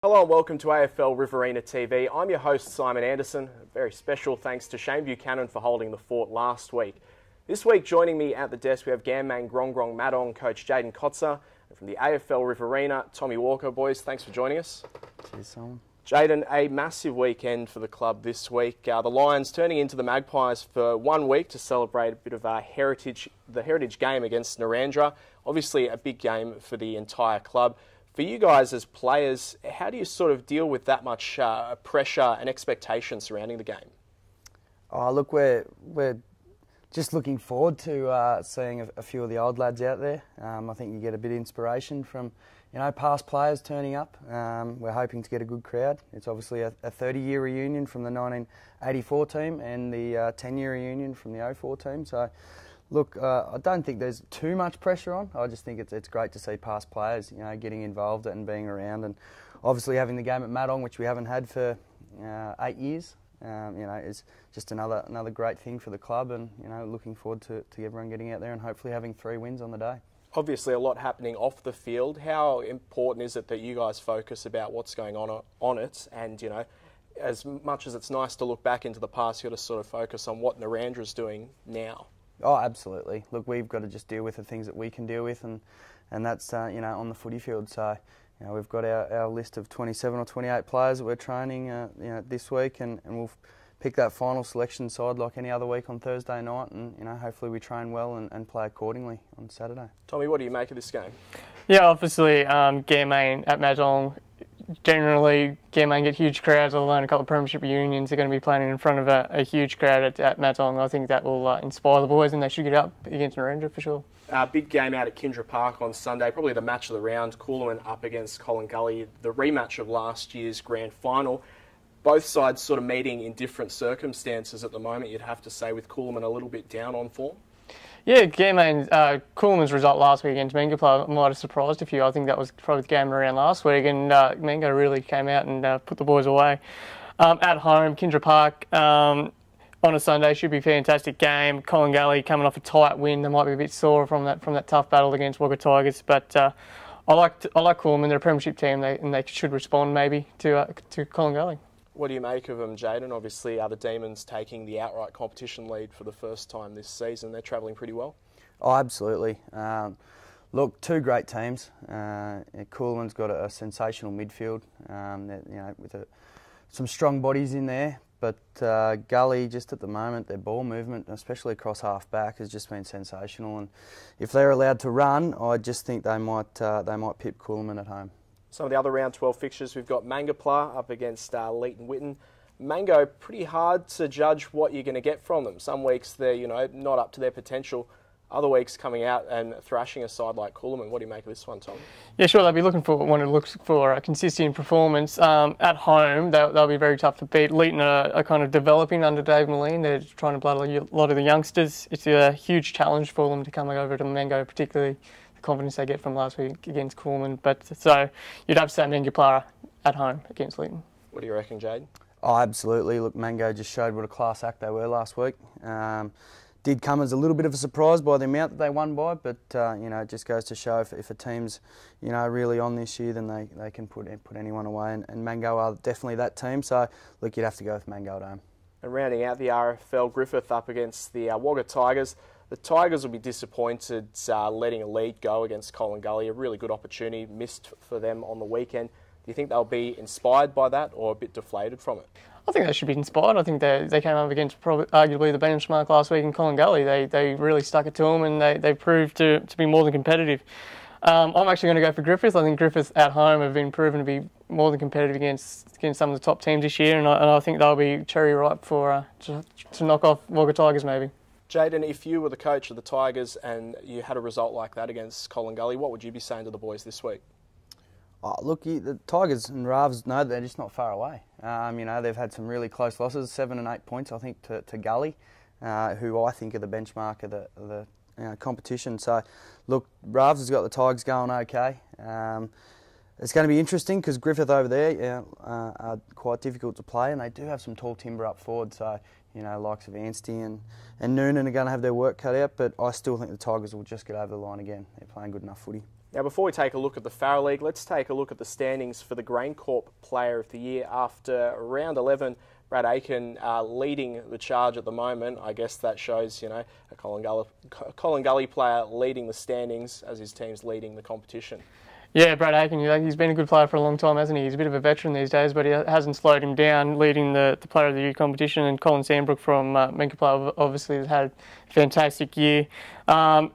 Hello and welcome to AFL Riverina TV. I'm your host Simon Anderson. A very special thanks to Shane Buchanan for holding the fort last week. This week joining me at the desk we have Ganmang Grong Grong Madong coach Jayden Kotzur, and from the AFL Riverina, Tommy Walker. Boys, thanks for joining us. Cheers, Simon. Jayden, a massive weekend for the club this week. The Lions turning into the Magpies for 1 week to celebrate a bit of the heritage game against Narrandera. Obviously a big game for the entire club. For you guys as players, how do you sort of deal with that much pressure and expectation surrounding the game? Oh, look, we're just looking forward to seeing a few of the old lads out there. I think you get a bit of inspiration from, past players turning up. We're hoping to get a good crowd. It's obviously a 30-year reunion from the 1984 team and the 10-year reunion from the 04 team. So, look, I don't think there's too much pressure on. I just think it's great to see past players, getting involved and being around, and obviously having the game at Madong, which we haven't had for 8 years. Is just another great thing for the club, and looking forward to everyone getting out there and hopefully having 3 wins on the day. Obviously a lot happening off the field. How important is it that you guys focus about what's going on it, and as much as it's nice to look back into the past, you've got to sort of focus on what Narrandera's doing now? Oh, absolutely. Look, we've got to just deal with the things that we can deal with, and that's on the footy field. So we've got our list of 27 or 28 players that we're training this week, and we'll pick that final selection side like any other week on Thursday night, and hopefully we train well and play accordingly on Saturday. Tommy, what do you make of this game? Yeah, obviously Ganmang at Madong. Generally, Ganmang get huge crowds, let alone a couple of premiership reunions. They're going to be playing in front of a huge crowd at Madong. I think that will inspire the boys, and they should get up against Narrandera for sure. Big game out at Kindra Park on Sunday, probably the match of the round. Coolman up against Collingully, the rematch of last year's grand final. Both sides sort of meeting in different circumstances at the moment, you'd have to say, with Coolman a little bit down on form. Yeah, Coolman's result last week against Mangapla might have surprised a few. I think that was probably the game around last week, and Mango really came out and put the boys away. At home, Kindra Park on a Sunday should be a fantastic game. Collingully coming off a tight win, they might be a bit sore from that tough battle against Wagga Tigers, but I like Coolman. They're a premiership team, and they should respond maybe to Collingully. What do you make of them, Jayden? Obviously, the Demons taking the outright competition lead for the first time this season. They're travelling pretty well. Oh, absolutely. Look, 2 great teams. Coolman's got a sensational midfield, with some strong bodies in there. But Gully, just at the moment, their ball movement, especially across half back, has just been sensational. And if they're allowed to run, I just think they might pip Coolman at home. Some of the other round 12 fixtures, we've got Mangapla up against Leeton Witten. Mango, pretty hard to judge what you're going to get from them. Some weeks they're not up to their potential. Other weeks coming out and thrashing a side like Coolman. What do you make of this one, Tom? Yeah, sure. They'll be looking for a consistent performance. At home, they'll be very tough to beat. Leeton are kind of developing under Dave Moline. They're trying to blood a lot of the youngsters. It's a huge challenge for them to come over to Mango, particularly confidence they get from last week against Coolman. But so you'd have to say Mangapla at home against Leeton. What do you reckon, Jayden? Oh, absolutely. Look, Mango just showed what a class act they were last week. Did come as a little bit of a surprise by the amount that they won by, but it just goes to show if a team's really on this year, then they can put anyone away, and Mango are definitely that team. So look, you'd have to go with Mango at home. And rounding out the RFL, Griffith up against the Wagga Tigers. The Tigers will be disappointed letting a lead go against Collingully. A really good opportunity missed for them on the weekend. Do you think they'll be inspired by that or a bit deflated from it? I think they should be inspired. I think they came up against arguably the benchmark last week in Collingully. They really stuck it to them, and they proved to be more than competitive. I'm actually going to go for Griffith. I think Griffith at home have been proven to be more than competitive against some of the top teams this year, and I think they'll be cherry ripe for to knock off Wagga Tigers maybe. Jayden, if you were the coach of the Tigers and you had a result like that against Collingully, what would you be saying to the boys this week? Oh, look, the Tigers and Ravs know they're just not far away. They've had some really close losses, 7 and 8 points, I think, to Gully, who I think are the benchmark of the competition. So, look, Ravs has got the Tigers going okay. It's going to be interesting because Griffith over there are quite difficult to play, and they do have some tall timber up forward. So, likes of Anstey and Noonan are going to have their work cut out, but I still think the Tigers will just get over the line again. They're playing good enough footy. Now, before we take a look at the Farrer League, let's take a look at the standings for the GrainCorp Player of the Year. After round 11, Brad Aiken leading the charge at the moment. I guess that shows, you know, a Colin Gully player leading the standings as his team's leading the competition. Yeah, Brad Aiken, he's been a good player for a long time, hasn't he? He's a bit of a veteran these days, but he hasn't slowed him down, leading the Player of the Year competition. And Colin Sandbrook from Menkapla obviously has had a fantastic year.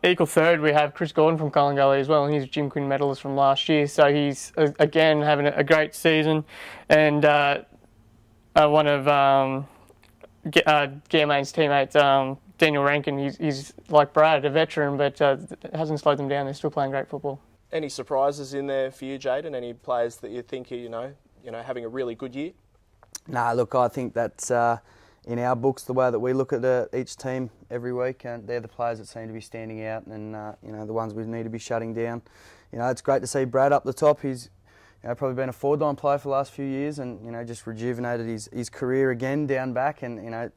Equal third, we have Chris Gordon from Colin Gully as well, and he's a Jim Quinn medalist from last year. So he's, again, having a great season. And one of Gearmain's teammates, Daniel Rankin, he's like Brad, a veteran, but hasn't slowed them down. They're still playing great football. Any surprises in there for you, Jayden? Any players that you think are, having a really good year? Nah, look, I think that's in our books the way that we look at each team every week, and they're the players that seem to be standing out, and the ones we need to be shutting down. It's great to see Brad up the top. He's probably been a forward-line player for the last few years, and just rejuvenated his career again down back, and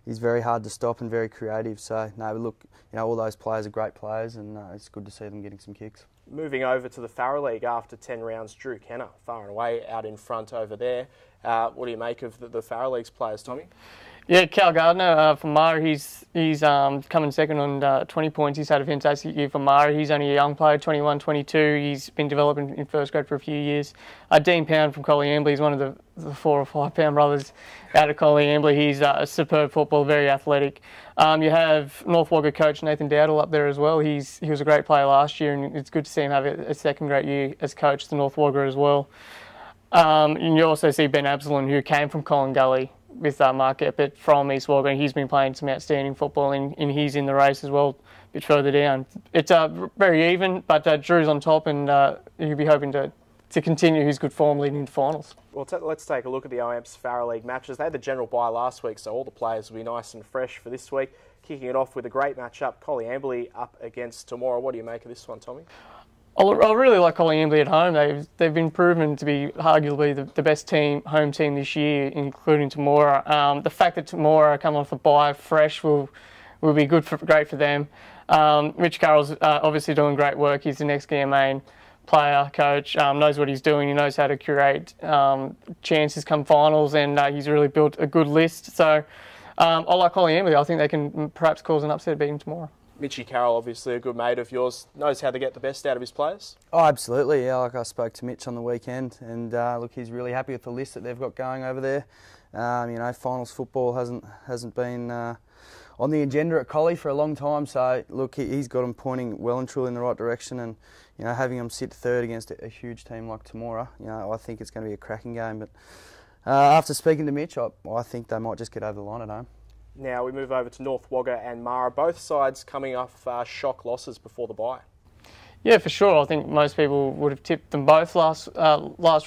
he's very hard to stop and very creative. So no, look, all those players are great players, and it's good to see them getting some kicks. Moving over to the Farrer League after 10 rounds, Drew Kenner, far and away out in front over there. What do you make of the Farrer League's players, Tommy? Yeah, Cal Gardner from Mara, he's coming second on 20 points. He's had a fantastic year for Mara. He's only a young player, 21, 22. He's been developing in first grade for a few years. Dean Pound from Collyambly, he's one of the 4 or 5 pound brothers out of Collyambly. He's a superb footballer, very athletic. You have North Wagga coach Nathan Dowdle up there as well. He was a great player last year, and it's good to see him have a second great year as coach to North Wagga as well. And you also see Ben Absalon, who came from Colin Gully with Mark Eppert from East Wagga, and he's been playing some outstanding football, and he's in the race as well a bit further down. It's very even, but Drew's on top, and he'll be hoping to continue his good form leading into finals. Well, let's take a look at the OAMP's Farrer League matches. They had the general bye last week, so all the players will be nice and fresh for this week. Kicking it off with a great matchup, Collyambly up against Temora. What do you make of this one, Tommy? I really like Collyambly at home. They've been proven to be arguably the best home team this year, including Temora. The fact that Temora are coming off a bye fresh will be great for them. Rich Carroll's obviously doing great work. He's the next Gearmain player, coach, knows what he's doing. He knows how to curate chances come finals, and he's really built a good list. So I like Collyambly. I think they can perhaps cause an upset beating Temora. Mitchy Carroll, obviously a good mate of yours, knows how to get the best out of his players. Oh, absolutely, yeah. Like I spoke to Mitch on the weekend, and look, he's really happy with the list that they've got going over there. Finals football hasn't been on the agenda at Collie for a long time, so look, he's got them pointing well and truly in the right direction, and having them sit third against a huge team like Temora, I think it's going to be a cracking game. But after speaking to Mitch, I think they might just get over the line at home. Now we move over to North Wagga and Mara, both sides coming off shock losses before the bye. Yeah, for sure. I think most people would have tipped them both last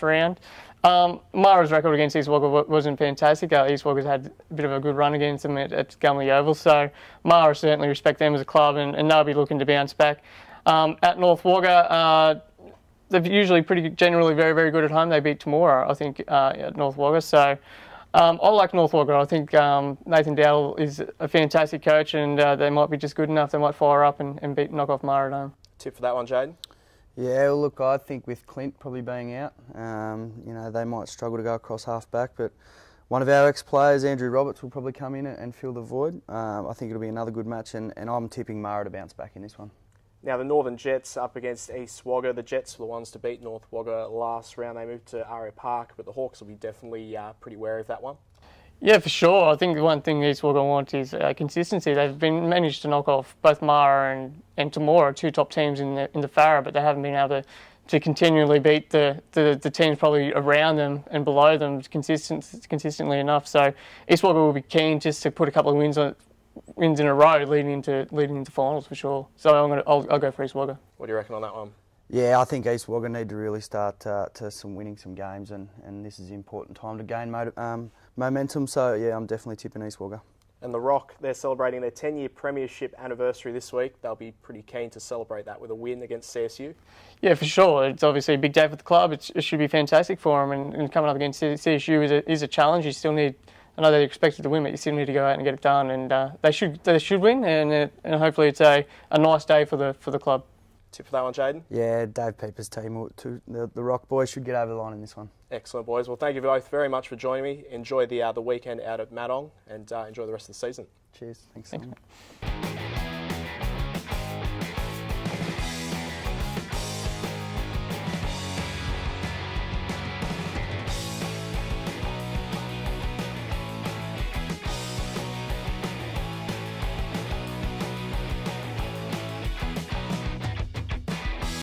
round. Mara's record against East Wagga wasn't fantastic. East Wagga's had a bit of a good run against them at Gumley Oval, so Mara certainly respect them as a club, and they'll be looking to bounce back. At North Wagga, they're usually generally very, very good at home. They beat Temora, I think, at North Wagga, so I like North Wagga. I think Nathan Dowdle is a fantastic coach, and they might be just good enough. They might fire up and knock off Mara at home. Tip for that one, Jayden? Yeah, well, look, I think with Clint probably being out, they might struggle to go across half back, but one of our ex-players, Andrew Roberts, will probably come in and fill the void. I think it'll be another good match, and I'm tipping Mara to bounce back in this one. Now the Northern Jets up against East Wagga. The Jets were the ones to beat North Wagga last round. They moved to Aria Park, but the Hawks will be definitely pretty wary of that one. Yeah, for sure. I think the one thing East Wagga want is consistency. They've managed to knock off both Mara and Temora, 2 top teams in the Farrer, but they haven't been able to continually beat the teams probably around them and below them consistently enough. So East Wagga will be keen just to put a couple of wins in a row leading into finals for sure. So I'll go for East Wagga. What do you reckon on that one? Yeah, I think East Wagga need to really start to winning some games, and this is an important time to gain momentum. So yeah, I'm definitely tipping East Wagga. And the Rock, they're celebrating their 10-year premiership anniversary this week. They'll be pretty keen to celebrate that with a win against CSU. Yeah, for sure. It's obviously a big day for the club. It should be fantastic for them, and coming up against CSU is a challenge. You still need. I know they're expected to win, but you still need to go out and get it done, and they should win, and hopefully it's a nice day for the club. Tip for that one, Jayden? Yeah, Dave Peeper's team, the Rock boys should get over the line in this one. Excellent, boys. Well, thank you both very much for joining me. Enjoy the weekend out at Madong and enjoy the rest of the season. Cheers. Thanks. Thanks.